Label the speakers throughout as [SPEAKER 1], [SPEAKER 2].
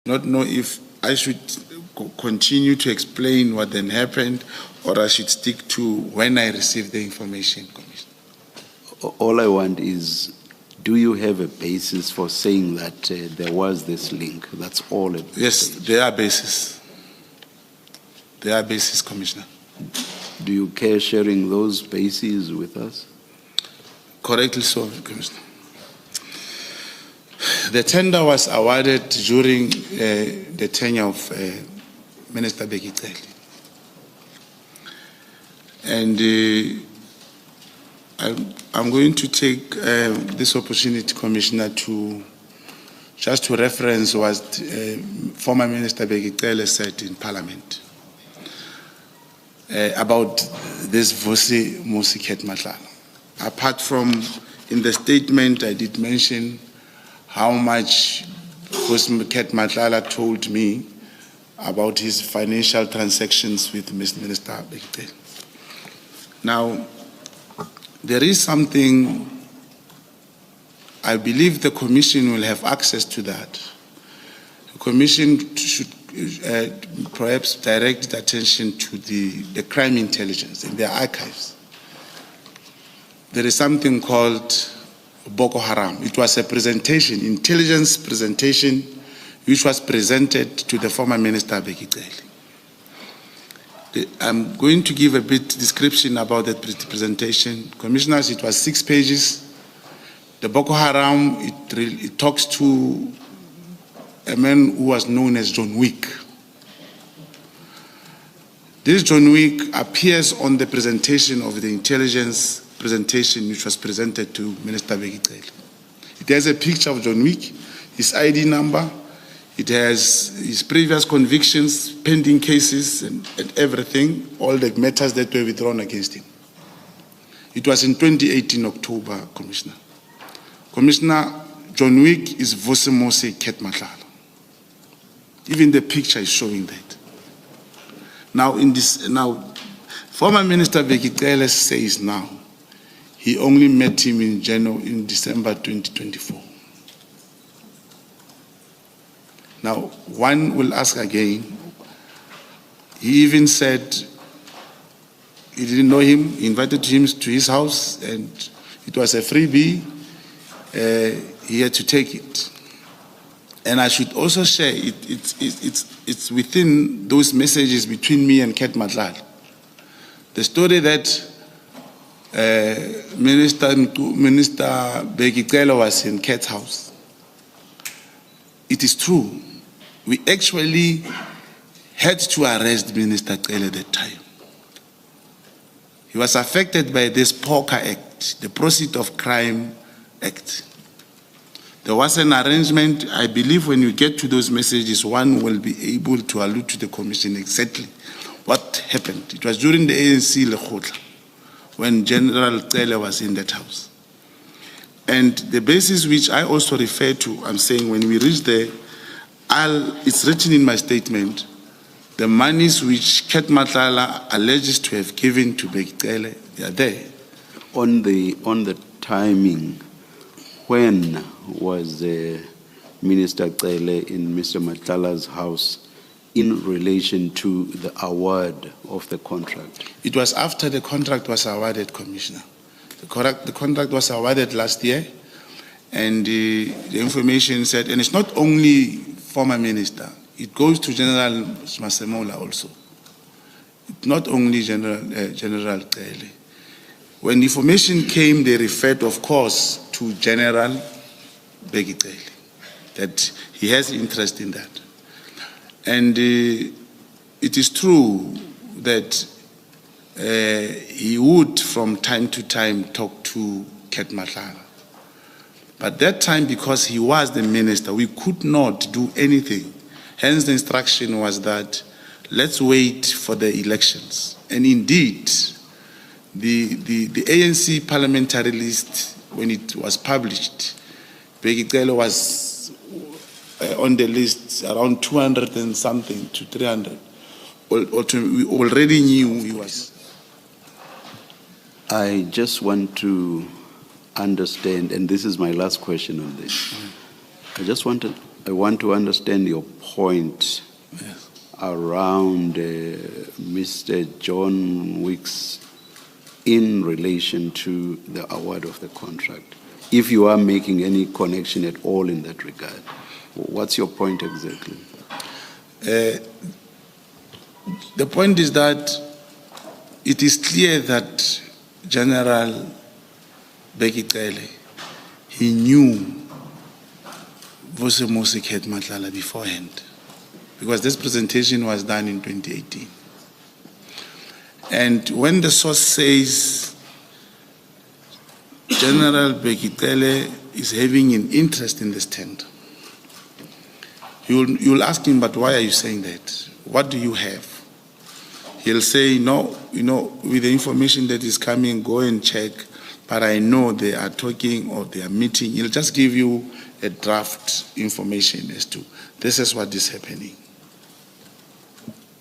[SPEAKER 1] Not know if I should continue to explain what then happened, or I should stick to when I received the information, Commissioner.
[SPEAKER 2] All I want is, do you have a basis for saying that there was this link? That's all.
[SPEAKER 1] Yes, there are bases. There are bases, Commissioner.
[SPEAKER 2] Do you care sharing those bases with us?
[SPEAKER 1] Correctly so, Commissioner. The tender was awarded during the tenure of Minister Bheki Cele. And I'm going to take this opportunity, Commissioner, to reference what former Minister Bheki Cele said in Parliament about this Vusi Musi Ket Matlala. Apart from in the statement, I did mention how much Vusi Ket Matlala told me about his financial transactions with Minister Bheki Cele. Now, there is something, I believe the Commission will have access to that. The Commission should perhaps direct attention to the crime intelligence in their archives. There is something called Boko Haram. It was a presentation, intelligence presentation, which was presented to the former Minister Bheki Cele. I'm going to give a bit description about that presentation. Commissioners, it was 6 pages. The Boko Haram, it talks to a man who was known as John Wick. This John Wick appears on the presentation of the intelligence presentation which was presented to Minister Bheki Cele. It has a picture of John Wick, his ID number, it has his previous convictions, pending cases, and everything, all the matters that were withdrawn against him. It was in 2018 October, Commissioner. Commissioner, John Wick is Vusi Musi Ket Matlala. Even the picture is showing that. Now, former Minister Bheki Cele says now he only met him in December 2024. Now, one will ask again, he even said he didn't know him, he invited him to his house, and it was a freebie, he had to take it. And I should also share, it's within those messages between me and Ket Matlala. The story that Minister Bheki Cele was in Ket's house, it is true. We actually had to arrest Minister Cele at that time. He was affected by this POCA Act, the Proceeds of Crime Act. There was an arrangement. I believe when you get to those messages, one will be able to allude to the Commission exactly what happened. It was during the ANC Lekgotla, when General Cele was in that house. And the basis which I also refer to, I'm saying when we reach there, it's written in my statement, the monies which Ket Matlala alleges to have given to Bheki Cele, they are there.
[SPEAKER 2] On the timing, when was Minister Cele in Mr. Matlala's house in relation to the award of the contract?
[SPEAKER 1] It was after the contract was awarded, Commissioner. The contract was awarded last year, and the information said, and it's not only former minister, it goes to General Masemola also. It's not only General Cele. When information came, they referred, of course, to General Bheki Cele, that he has interest in that. And it is true that he would, from time to time, talk to Ket Matlala. But that time, because he was the minister, we could not do anything. Hence, the instruction was that let's wait for the elections. And indeed, the ANC parliamentary list, when it was published, Bheki Cele was on the list around 200 and something to 300. We already knew he was.
[SPEAKER 2] I just want to understand, and this is my last question on this. I just want to I want to understand your point
[SPEAKER 1] Yes.
[SPEAKER 2] around Mr. John Wicks in relation to the award of the contract. If you are making any connection at all in that regard, what's your point exactly?
[SPEAKER 1] The point is that it is clear that General Bheki Cele, he knew Vusimusi Ket Matlala beforehand, because this presentation was done in 2018. And when the source says General Bheki Cele is having an interest in this tender, you'll ask him, but why are you saying that? What do you have? He'll say, no, with the information that is coming, go and check, but I know they are talking or they are meeting. He'll just give you a draft information as to this is what is happening.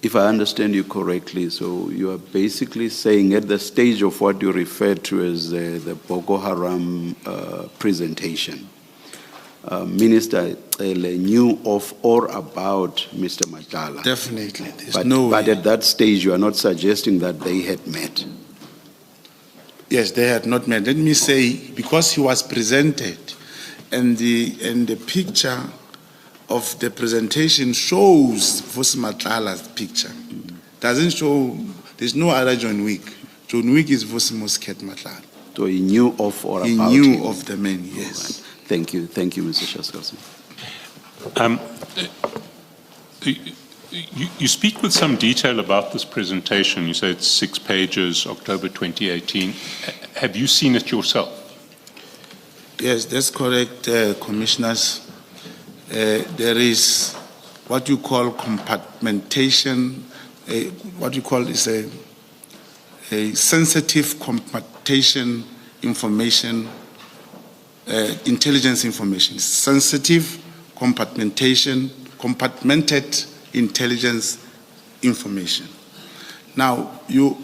[SPEAKER 2] If I understand you correctly, so you are basically saying at the stage of what you refer to as the Boko Haram presentation, Minister Cele knew of or about Mr. Matlala.
[SPEAKER 1] Definitely. There's
[SPEAKER 2] But,
[SPEAKER 1] no
[SPEAKER 2] but
[SPEAKER 1] way.
[SPEAKER 2] at that stage, you are not suggesting that they had met.
[SPEAKER 1] Yes, they had not met. Let me say, because he was presented and the picture of the presentation shows Vusi Matlala's picture. Doesn't show, there's no other John Wick. John Wick is Vusimus Ket Matlala.
[SPEAKER 2] So he knew of or
[SPEAKER 1] He
[SPEAKER 2] about
[SPEAKER 1] knew
[SPEAKER 2] him.
[SPEAKER 1] of the man, yes.
[SPEAKER 2] Right. Thank you, Mr. Shaskalson.
[SPEAKER 3] You speak with some detail about this presentation. You say it's 6 pages, October 2018. Have you seen it yourself?
[SPEAKER 1] Yes, that's correct, Commissioners. There is what you call compartmentation, what you call is a sensitive compartmentation information, intelligence information, sensitive compartmented intelligence information. Now, you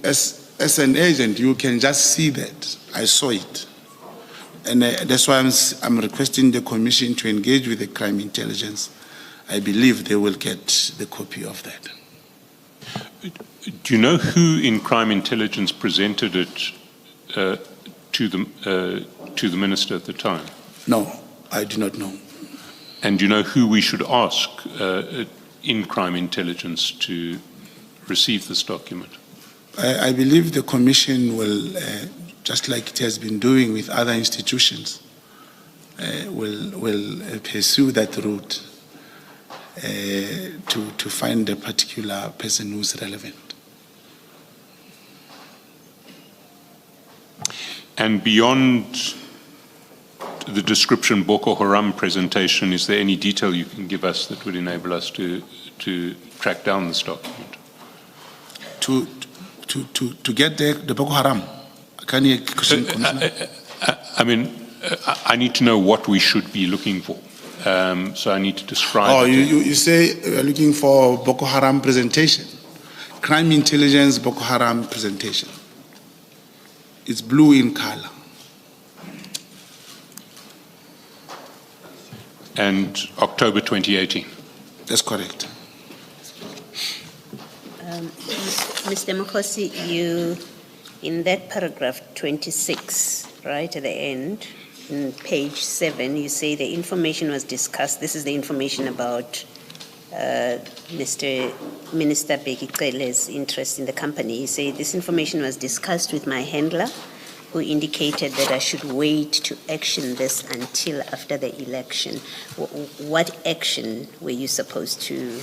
[SPEAKER 1] as an agent, you can just see that. I saw it. And that's why I'm requesting the Commission to engage with the crime intelligence. I believe they will get the copy of that.
[SPEAKER 3] Do you know who in crime intelligence presented it to the minister at the time?
[SPEAKER 1] No, I do not know.
[SPEAKER 3] And do you know who we should ask in crime intelligence to receive this document?
[SPEAKER 1] I believe the Commission will, just like it has been doing with other institutions, will pursue that route to find a particular person who's relevant.
[SPEAKER 3] And beyond the description Boko Haram presentation, is there any detail you can give us that would enable us to track down this document?
[SPEAKER 1] To get the Boko Haram, can you question, Commissioner?
[SPEAKER 3] I mean, I need to know what we should be looking for. So I need to describe.
[SPEAKER 1] Oh, you say you're looking for Boko Haram presentation. Crime intelligence Boko Haram presentation. It's blue in color.
[SPEAKER 3] And October 2018.
[SPEAKER 1] That's correct.
[SPEAKER 4] Mr. Mukhosi, you, in that paragraph 26, right at the end, in page 7, you say the information was discussed. This is the information about Minister Bheki Cele's interest in the company. You say this information was discussed with my handler, who indicated that I should wait to action this until after the election. What action were you supposed to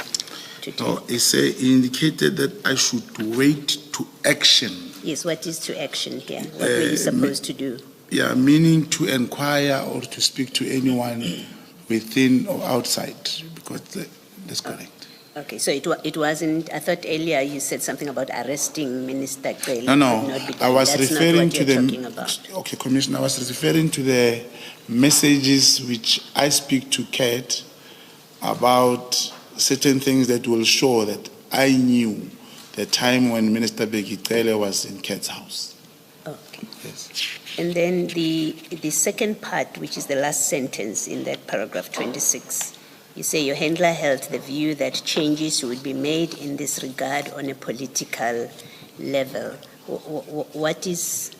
[SPEAKER 4] take?
[SPEAKER 1] No, he indicated that I should wait to action.
[SPEAKER 4] Yes, what is to action here? What were you supposed to do?
[SPEAKER 1] Yeah, meaning to inquire or to speak to anyone within or outside, because that's correct.
[SPEAKER 4] Okay, so it wasn't, I thought earlier you said something about arresting Minister Cele.
[SPEAKER 1] No, I was
[SPEAKER 4] That's
[SPEAKER 1] referring
[SPEAKER 4] not what
[SPEAKER 1] to
[SPEAKER 4] you're
[SPEAKER 1] the.
[SPEAKER 4] talking about.
[SPEAKER 1] Okay, Commissioner, I was referring to the messages which I speak to Kate about certain things that will show that I knew the time when Minister Bheki Cele was in Kate's house.
[SPEAKER 4] Okay.
[SPEAKER 1] Yes.
[SPEAKER 4] And then the second part, which is the last sentence in that paragraph 26, You say your handler held the view that changes would be made in this regard on a political level. What is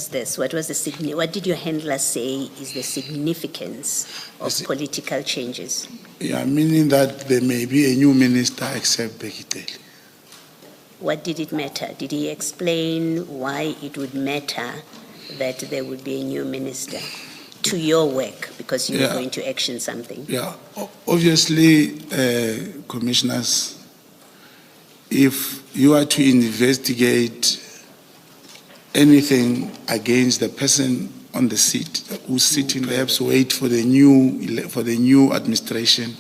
[SPEAKER 4] this? What was the what did your handler say is the significance of political changes?
[SPEAKER 1] Yeah, meaning that there may be a new minister except Bekitele.
[SPEAKER 4] What did it matter? Did he explain why it would matter that there would be a new minister to your work because you were going to action something?
[SPEAKER 1] Yeah, obviously, commissioners, if you are to investigate anything against the person on the seat who's sitting, perhaps wait for the new administration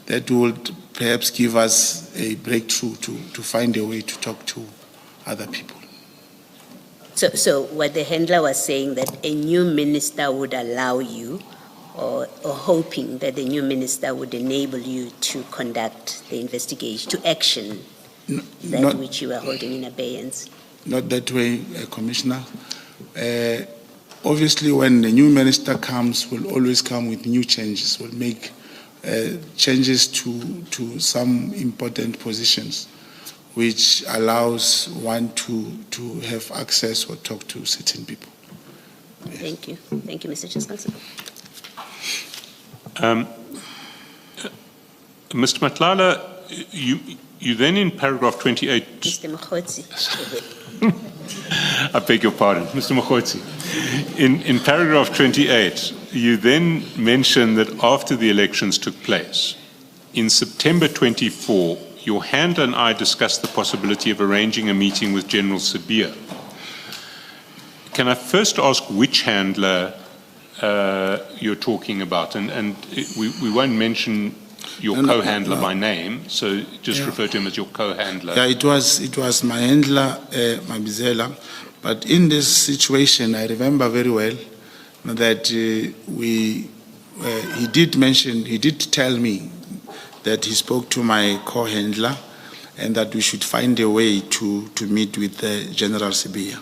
[SPEAKER 1] that would perhaps give us a breakthrough to find a way to talk to other people.
[SPEAKER 4] So what the handler was saying, that a new minister would allow you, or hoping that the new minister would enable you to conduct the investigation, to action that which you were holding in abeyance?
[SPEAKER 1] Not that way, Commissioner. Obviously, when the new minister comes, will always come with new changes, will make changes to some important positions, which allows one to have access or talk to certain people. Yes.
[SPEAKER 4] Thank you. Thank you, Mr. Chancellor.
[SPEAKER 3] Mr. Matlala, you then in paragraph 28...
[SPEAKER 4] Mr. Mokgotsi.
[SPEAKER 3] I beg your pardon, Mr. Mokgotsi. In paragraph 28, you then mention that after the elections took place, in September 24, your handler and I discussed the possibility of arranging a meeting with General Sibiya. Can I first ask which handler you're talking about? And we won't mention your co-handler by name, so just refer to him as your co-handler.
[SPEAKER 1] Yeah, it was my handler, Mabizela, but in this situation, I remember very well that he did tell me that he spoke to my co-handler and that we should find a way to meet with General Sibiya.